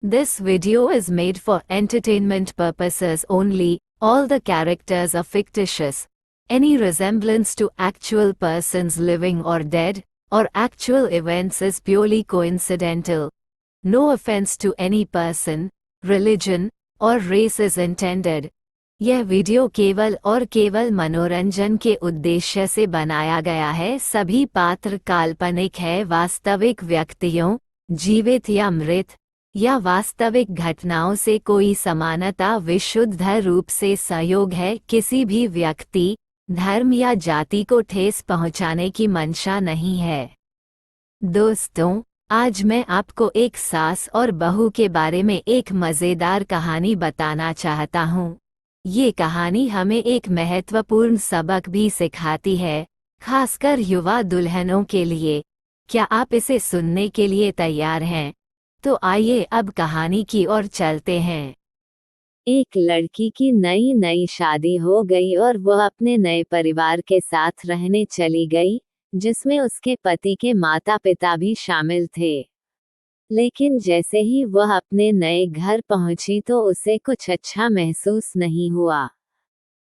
This video is made for entertainment purposes only. All the characters are fictitious. Any resemblance to actual persons living or dead, or actual events is purely coincidental. No offense to any person, religion, or race is intended. यह video केवल और केवल मनोरंजन के उद्देश्य से बनाया गया है। सभी पात्र काल्पनिक है। वास्तविक व्यक्तियों, जीवित या मृत, या वास्तविक घटनाओं से कोई समानता विशुद्ध रूप से सहयोग है। किसी भी व्यक्ति, धर्म या जाति को ठेस पहुंचाने की मंशा नहीं है। दोस्तों, आज मैं आपको एक सास और बहू के बारे में एक मज़ेदार कहानी बताना चाहता हूँ। ये कहानी हमें एक महत्वपूर्ण सबक भी सिखाती है, खासकर युवा दुल्हनों के लिए। क्या आप इसे सुनने के लिए तैयार हैं? तो आइए अब कहानी की ओर चलते हैं। एक लड़की की नई नई शादी हो गई और वह अपने नए परिवार के साथ रहने चली गई, जिसमें उसके पति के माता पिता भी शामिल थे। लेकिन जैसे ही वह अपने नए घर पहुंची तो उसे कुछ अच्छा महसूस नहीं हुआ।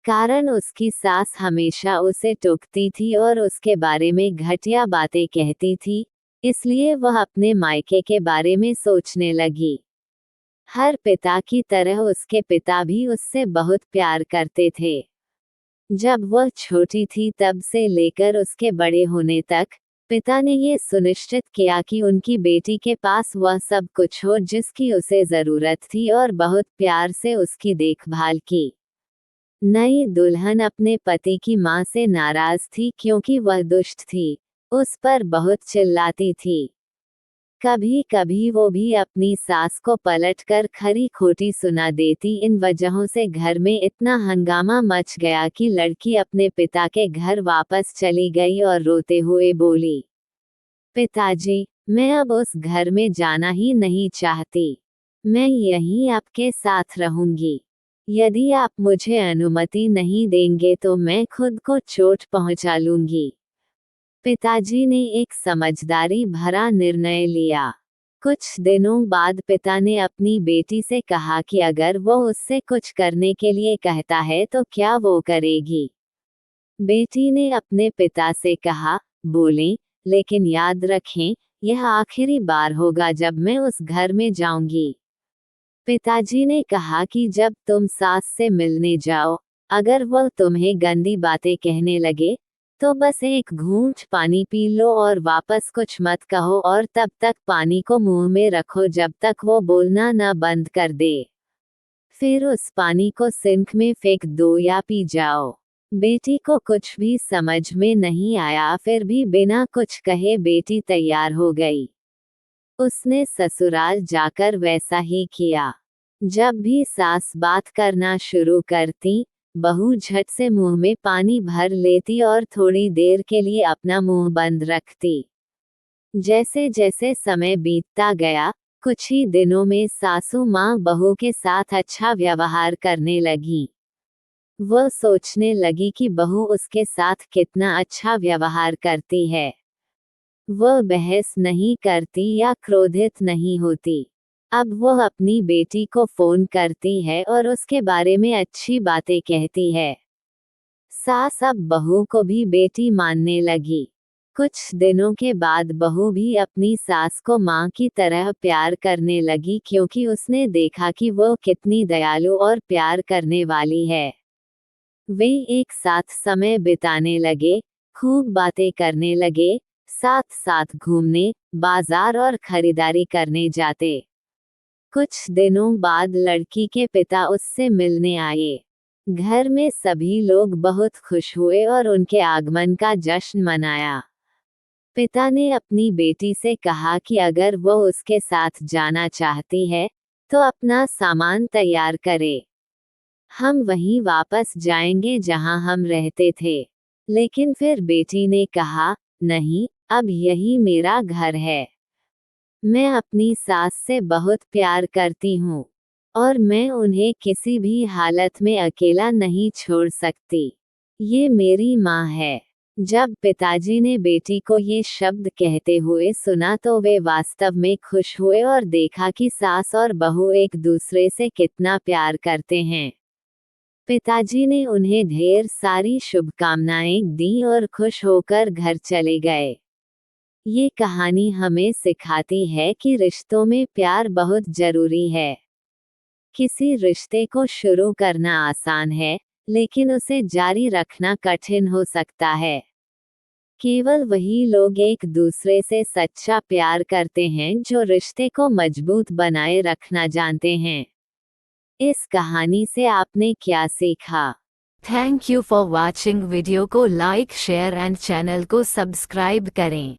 कारण उसकी सास हमेशा उसे टोकती थी और उसके बारे में घटिया बातें कहती थी, इसलिए वह अपने मायके के बारे में सोचने लगी। हर पिता की तरह उसके पिता भी उससे बहुत प्यार करते थे। जब वह छोटी थी तब से लेकर उसके बड़े होने तक, पिता ने ये सुनिश्चित किया कि उनकी बेटी के पास वह सब कुछ हो जिसकी उसे जरूरत थी और बहुत प्यार से उसकी देखभाल की। नई दुल्हन अपने पति की मां से नाराज थी क्योंकि वह दुष्ट थी, उस पर बहुत चिल्लाती थी। कभी कभी वो भी अपनी सास को पलटकर खरी खोटी सुना देती। इन वजहों से घर में इतना हंगामा मच गया कि लड़की अपने पिता के घर वापस चली गई और रोते हुए बोली, पिताजी, मैं अब उस घर में जाना ही नहीं चाहती। मैं यहीं आपके साथ रहूंगी। यदि आप मुझे अनुमति नहीं देंगे तो मैं खुद को चोट पहुंचा लूंगी। पिताजी ने एक समझदारी भरा निर्णय लिया। कुछ दिनों बाद पिता ने अपनी बेटी से कहा कि अगर वो उससे कुछ करने के लिए कहता है तो क्या वो करेगी। बेटी ने अपने पिता से कहा, बोलें, लेकिन याद रखें, यह आखिरी बार होगा जब मैं उस घर में जाऊंगी। पिताजी ने कहा कि जब तुम सास से मिलने जाओ, अगर वह तुम्हें गंदी बातें कहने लगे, तो बस एक घूंट पानी पी लो और वापस कुछ मत कहो और तब तक पानी को मुंह में रखो जब तक वो बोलना न बंद कर दे। फिर उस पानी को सिंक में फेंक दो या पी जाओ। बेटी को कुछ भी समझ में नहीं आया, फिर भी बिना कुछ कहे बेटी तैयार हो गई। उसने ससुराल जाकर वैसा ही किया। जब भी सास बात करना शुरू करती, बहू झट से मुंह में पानी भर लेती और थोड़ी देर के लिए अपना मुंह बंद रखती। जैसे जैसे समय बीतता गया, कुछ ही दिनों में सासू माँ बहू के साथ अच्छा व्यवहार करने लगी। वह सोचने लगी कि बहू उसके साथ कितना अच्छा व्यवहार करती है। वह बहस नहीं करती या क्रोधित नहीं होती। अब वह अपनी बेटी को फोन करती है और उसके बारे में अच्छी बातें कहती है। सास अब बहू को भी बेटी मानने लगी। कुछ दिनों के बाद बहू भी अपनी सास को माँ की तरह प्यार करने लगी क्योंकि उसने देखा कि वो कितनी दयालु और प्यार करने वाली है। वे एक साथ समय बिताने लगे, खूब बातें करने लगे, साथ साथ घूमने, बाजार और खरीदारी करने जाते। कुछ दिनों बाद लड़की के पिता उससे मिलने आए। घर में सभी लोग बहुत खुश हुए और उनके आगमन का जश्न मनाया। पिता ने अपनी बेटी से कहा कि अगर वह उसके साथ जाना चाहती है, तो अपना सामान तैयार करे। हम वहीं वापस जाएंगे जहां हम रहते थे। लेकिन फिर बेटी ने कहा, नहीं, अब यही मेरा घर है। मैं अपनी सास से बहुत प्यार करती हूँ और मैं उन्हें किसी भी हालत में अकेला नहीं छोड़ सकती। ये मेरी माँ है। जब पिताजी ने बेटी को ये शब्द कहते हुए सुना तो वे वास्तव में खुश हुए और देखा कि सास और बहू एक दूसरे से कितना प्यार करते हैं। पिताजी ने उन्हें ढेर सारी शुभकामनाएं दी और खुश होकर घर चले गए। ये कहानी हमें सिखाती है कि रिश्तों में प्यार बहुत जरूरी है। किसी रिश्ते को शुरू करना आसान है, लेकिन उसे जारी रखना कठिन हो सकता है। केवल वही लोग एक दूसरे से सच्चा प्यार करते हैं जो रिश्ते को मजबूत बनाए रखना जानते हैं। इस कहानी से आपने क्या सीखा? Thank you for watching. Video को लाइक शेयर एंड चैनल को सब्सक्राइब करें।